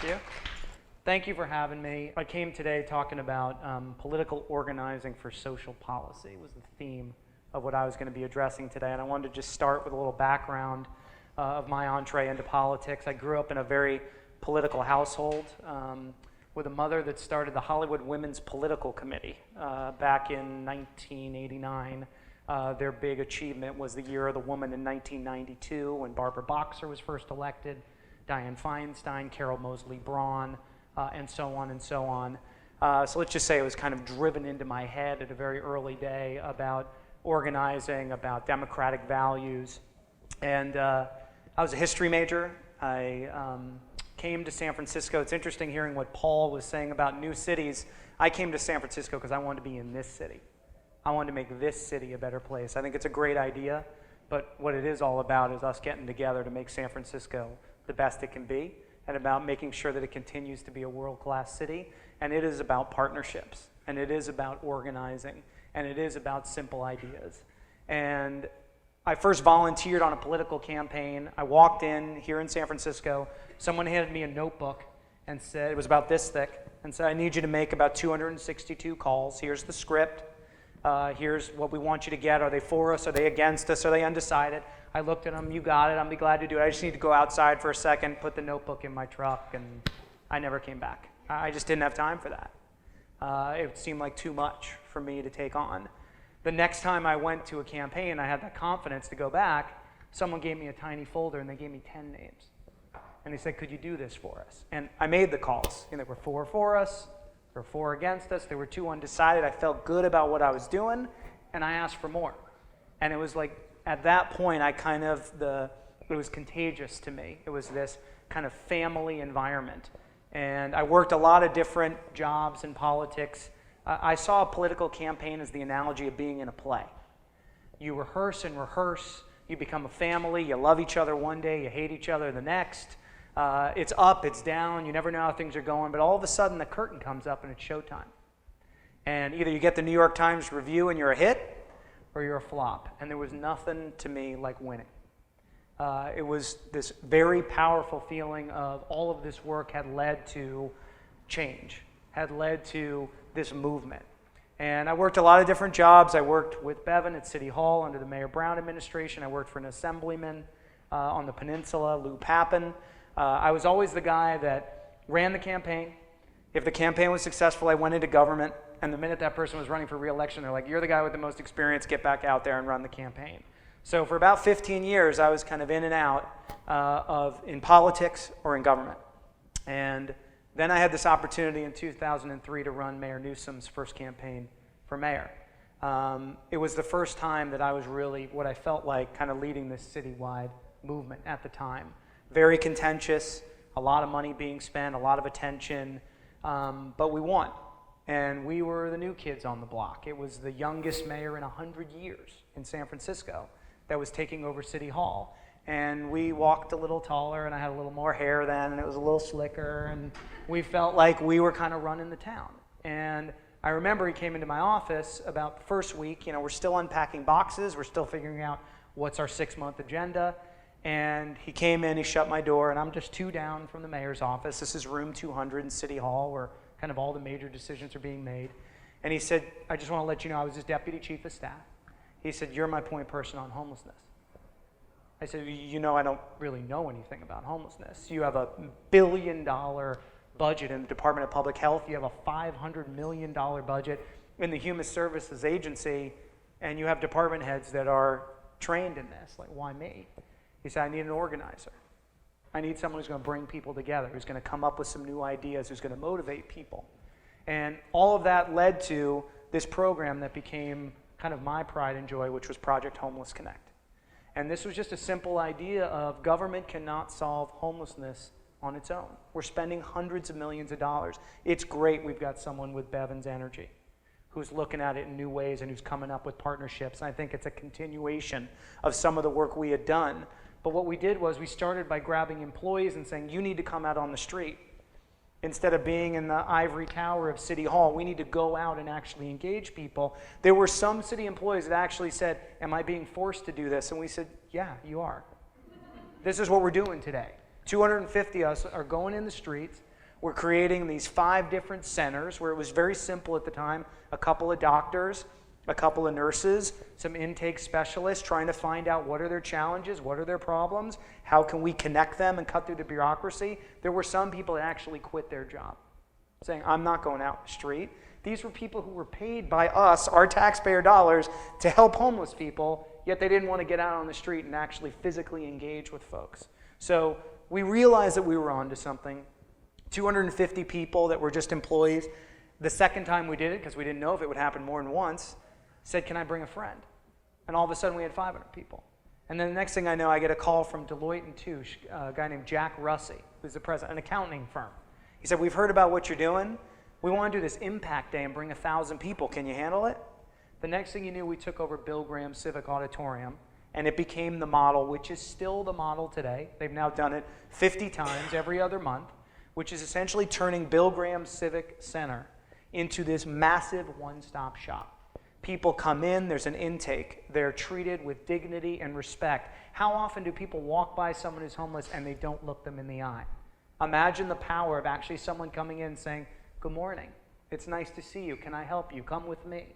you. Thank you for having me. I came today talking about political organizing for social policy was the theme of what I was going to be addressing today. And I wanted to just start with a little background of my entree into politics. I grew up in a very political household with a mother that started the Hollywood Women's Political Committee back in 1989. Their big achievement was the Year of the Woman in 1992 when Barbara Boxer was first elected, Dianne Feinstein, Carol Moseley Braun, and so on and so on. So let's just say it was kind of driven into my head at a very early day about organizing, about democratic values. And I was a history major. I came to San Francisco. It's interesting hearing what Paul was saying about new cities. I came to San Francisco because I wanted to be in this city. I wanted to make this city a better place. I think it's a great idea, but what it is all about is us getting together to make San Francisco the best it can be, and about making sure that it continues to be a world-class city. And it is about partnerships, and it is about organizing, and it is about simple ideas. And I first volunteered on a political campaign. I walked in here in San Francisco. Someone handed me a notebook and said, it was about this thick, and said, I need you to make about 262 calls. Here's the script. Here's what we want you to get. Are they for us? Are they against us? Are they undecided? I looked at them. You got it. I'll be glad to do it. I just need to go outside for a second, put the notebook in my truck, and I never came back. I just didn't have time for that. It seemed like too much for me to take on. The next time I went to a campaign, I had that confidence to go back. Someone gave me a tiny folder, and they gave me 10 names. And they said, could you do this for us? And I made the calls. And they were 4 for us. There were 4 against us. There were 2 undecided. I felt good about what I was doing, and I asked for more. And it was like, at that point, it was contagious to me. It was this kind of family environment. And I worked a lot of different jobs in politics. I saw a political campaign as the analogy of being in a play. You rehearse and rehearse. You become a family. You love each other one day. You hate each other the next. It's up, it's down. You never know how things are going. But all of a sudden, the curtain comes up and it's showtime. And either you get the New York Times review and you're a hit, or you're a flop. And there was nothing to me like winning. It was this very powerful feeling of all of this work had led to change, had led to this movement. And I worked a lot of different jobs. I worked with Bevan at City Hall under the Mayor Brown administration. I worked for an assemblyman on the peninsula, Lou Pappin. I was always the guy that ran the campaign. If the campaign was successful, I went into government. And the minute that person was running for re-election, they're like, you're the guy with the most experience, get back out there and run the campaign. So for about 15 years, I was kind of in and out in politics or in government. And then I had this opportunity in 2003 to run Mayor Newsom's first campaign for mayor. It was the first time that I was really what I felt like kind of leading this citywide movement at the time. Very contentious, a lot of money being spent, a lot of attention, but we won. And we were the new kids on the block. It was the youngest mayor in 100 years in San Francisco that was taking over City Hall. And we walked a little taller, and I had a little more hair then, and it was a little slicker, and we felt like we were kind of running the town. And I remember he came into my office about the first week. You know, we're still unpacking boxes. We're still figuring out what's our 6-month agenda. And he came in, he shut my door, and I'm just 2 down from the mayor's office. This is room 200 in City Hall, where kind of all the major decisions are being made. And he said, I just want to let you know I was his deputy chief of staff. He said, you're my point person on homelessness. I said, you know, I don't really know anything about homelessness. You have a $1 billion budget in the Department of Public Health. You have a $500 million budget in the Human Services Agency, and you have department heads that are trained in this. Like, why me? He said, I need an organizer. I need someone who's going to bring people together, who's going to come up with some new ideas, who's going to motivate people. And all of that led to this program that became kind of my pride and joy, which was Project Homeless Connect. And this was just a simple idea of government cannot solve homelessness on its own. We're spending hundreds of millions of dollars. It's great we've got someone with Bevan's energy who's looking at it in new ways and who's coming up with partnerships. And I think it's a continuation of some of the work we had done. But what we did was we started by grabbing employees and saying, you need to come out on the street. Instead of being in the ivory tower of City Hall, we need to go out and actually engage people. There were some city employees that actually said, am I being forced to do this? And we said, yeah, you are. This is what we're doing today. 250 of us are going in the streets. We're creating these 5 different centers where it was very simple at the time, a couple of doctors, a couple of nurses, some intake specialists trying to find out what are their challenges, what are their problems, how can we connect them and cut through the bureaucracy. There were some people that actually quit their job, saying, I'm not going out the street. These were people who were paid by us, our taxpayer dollars, to help homeless people, yet they didn't want to get out on the street and actually physically engage with folks. So we realized that we were onto something. 250 people that were just employees. The second time we did it, because we didn't know if it would happen more than once, said, can I bring a friend? And all of a sudden we had 500 people. And then the next thing I know, I get a call from Deloitte and Touche, a guy named Jack Russey, who's the president, an accounting firm. He said, we've heard about what you're doing. We want to do this impact day and bring 1,000 people. Can you handle it? The next thing you knew, we took over Bill Graham's Civic Auditorium, and it became the model, which is still the model today. They've now done it 50 times every other month, which is essentially turning Bill Graham's Civic Center into this massive one-stop shop. People come in, there's an intake. They're treated with dignity and respect. How often do people walk by someone who's homeless and they don't look them in the eye? Imagine the power of actually someone coming in saying, good morning, it's nice to see you, can I help you, come with me.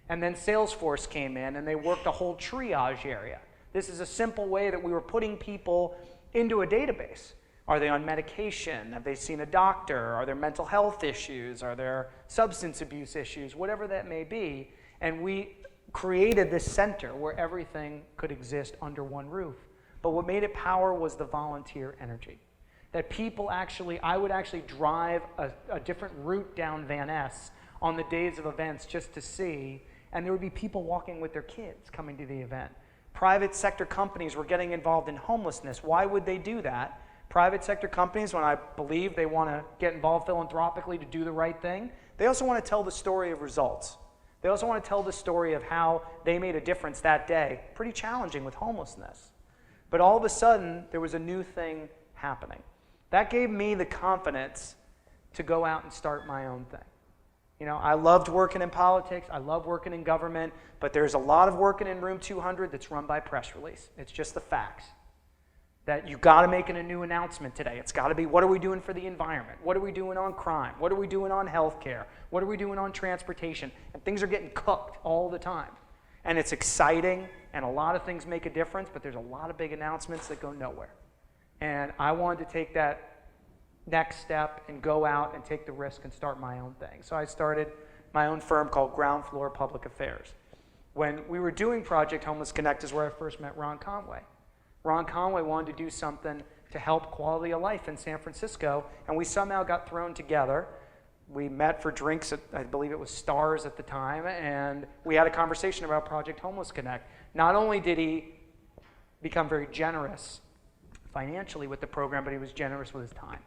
And then Salesforce came in and they worked a whole triage area. This is a simple way that we were putting people into a database. Are they on medication? Have they seen a doctor? Are there mental health issues? Are there substance abuse issues? Whatever that may be. And we created this center where everything could exist under one roof. But what made it power was the volunteer energy. That people actually, I would actually drive a different route down Van Ness on the days of events just to see, and there would be people walking with their kids coming to the event. Private sector companies were getting involved in homelessness. Why would they do that? Private sector companies, when I believe they want to get involved philanthropically to do the right thing, they also want to tell the story of results. They also want to tell the story of how they made a difference that day. Pretty challenging with homelessness. But all of a sudden, there was a new thing happening. That gave me the confidence to go out and start my own thing. You know, I loved working in politics, I love working in government, but there's a lot of working in room 200 that's run by press release. It's just the facts. That you've got to make a new announcement today. It's got to be, what are we doing for the environment? What are we doing on crime? What are we doing on healthcare? What are we doing on transportation? And things are getting cooked all the time. And it's exciting, and a lot of things make a difference, but there's a lot of big announcements that go nowhere. And I wanted to take that next step and go out and take the risk and start my own thing. So I started my own firm called Ground Floor Public Affairs. When we were doing Project Homeless Connect is where I first met Ron Conway. Ron Conway wanted to do something to help quality of life in San Francisco, and we somehow got thrown together. We met for drinks at, I believe it was Stars at the time, and we had a conversation about Project Homeless Connect. Not only did he become very generous financially with the program, but he was generous with his time.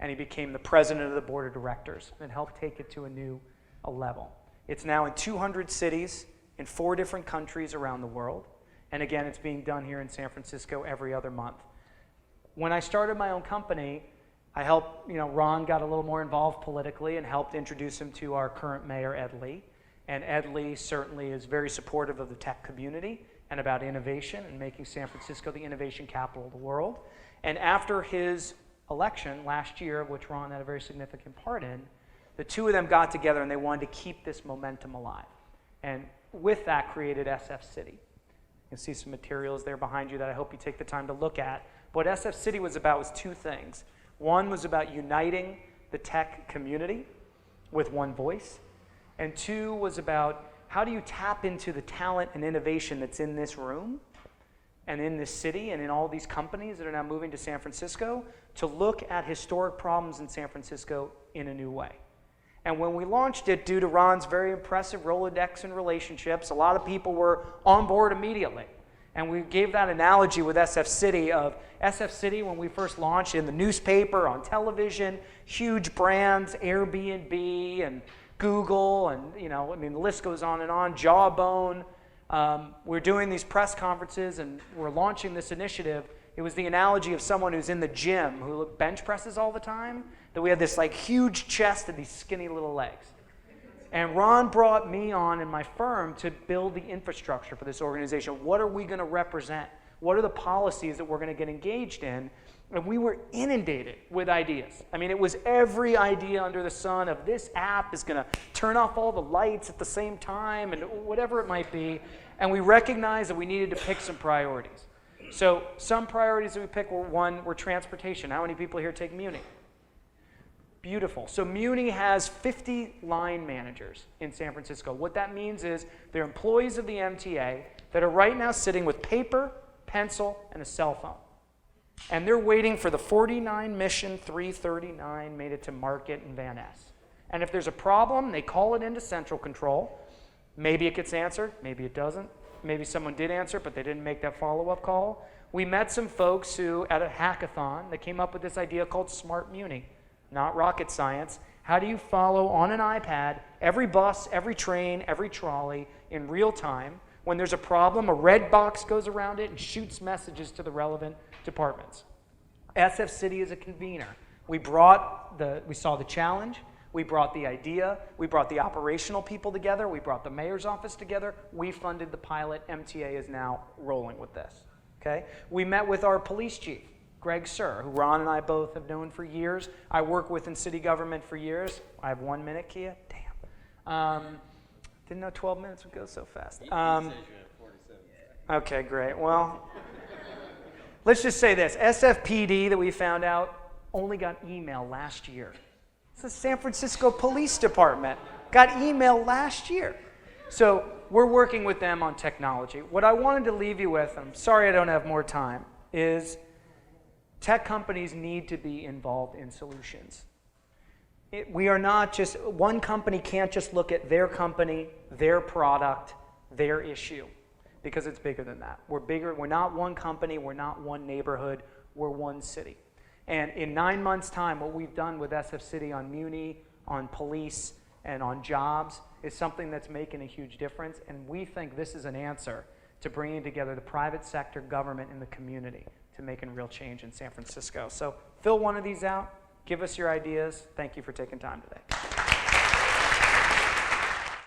And he became the president of the board of directors and helped take it to a new level. It's now in 200 cities in 4 different countries around the world. And again, it's being done here in San Francisco every other month. When I started my own company, I helped, Ron got a little more involved politically and helped introduce him to our current mayor, Ed Lee. And Ed Lee certainly is very supportive of the tech community and about innovation and making San Francisco the innovation capital of the world. And after his election last year, which Ron had a very significant part in, the two of them got together and they wanted to keep this momentum alive. And with that created sf.citi. You can see some materials there behind you that I hope you take the time to look at. What sf.citi was about was 2 things. One was about uniting the tech community with one voice. And 2 was about how do you tap into the talent and innovation that's in this room and in this city and in all these companies that are now moving to San Francisco to look at historic problems in San Francisco in a new way. And when we launched it, due to Ron's very impressive Rolodex and relationships, a lot of people were on board immediately. And we gave that analogy with sf.citi of sf.citi when we first launched in the newspaper, on television, huge brands, Airbnb and Google, and the list goes on and on, Jawbone. We're doing these press conferences and we're launching this initiative. It was the analogy of someone who's in the gym who bench presses all the time, that we had this huge chest and these skinny little legs. And Ron brought me on and my firm to build the infrastructure for this organization. What are we going to represent? What are the policies that we're going to get engaged in? And we were inundated with ideas. I mean, it was every idea under the sun of this app is going to turn off all the lights at the same time and whatever it might be. And we recognized that we needed to pick some priorities. So some priorities that we picked were transportation. How many people here take Muni? Beautiful. So Muni has 50 line managers in San Francisco. What that means is they're employees of the MTA that are right now sitting with paper, pencil, and a cell phone. And they're waiting for the 49 Mission 339 made it to Market and Van Ness. And if there's a problem, they call it into central control. Maybe it gets answered, maybe it doesn't. Maybe someone did answer, but they didn't make that follow-up call. We met some folks who, at a hackathon, that came up with this idea called Smart Muni. Not rocket science. How do you follow on an iPad every bus, every train, every trolley in real time? When there's a problem, a red box goes around it and shoots messages to the relevant departments. SF.citi is a convener. We saw the challenge, we brought the idea, we brought the operational people together, we brought the mayor's office together, we funded the pilot. MTA is now rolling with this. Okay? We met with our police chief, Greg Sir, who Ron and I both have known for years. I work with in city government for years. I have 1 minute, Kia. Damn. Didn't know 12 minutes would go so fast. Okay, great. Well, let's just say this. SFPD that we found out only got email last year. It's the San Francisco Police Department. Got email last year. So we're working with them on technology. What I wanted to leave you with, I'm sorry I don't have more time, is tech companies need to be involved in solutions. We are not just, one company can't just look at their company, their product, their issue, because it's bigger than that. We're bigger, we're not one company, we're not one neighborhood, we're one city. And in 9 months' time, what we've done with SF.citi on Muni, on police, and on jobs is something that's making a huge difference, and we think this is an answer to bringing together the private sector, government, and the community to making real change in San Francisco. So fill one of these out. Give us your ideas. Thank you for taking time today.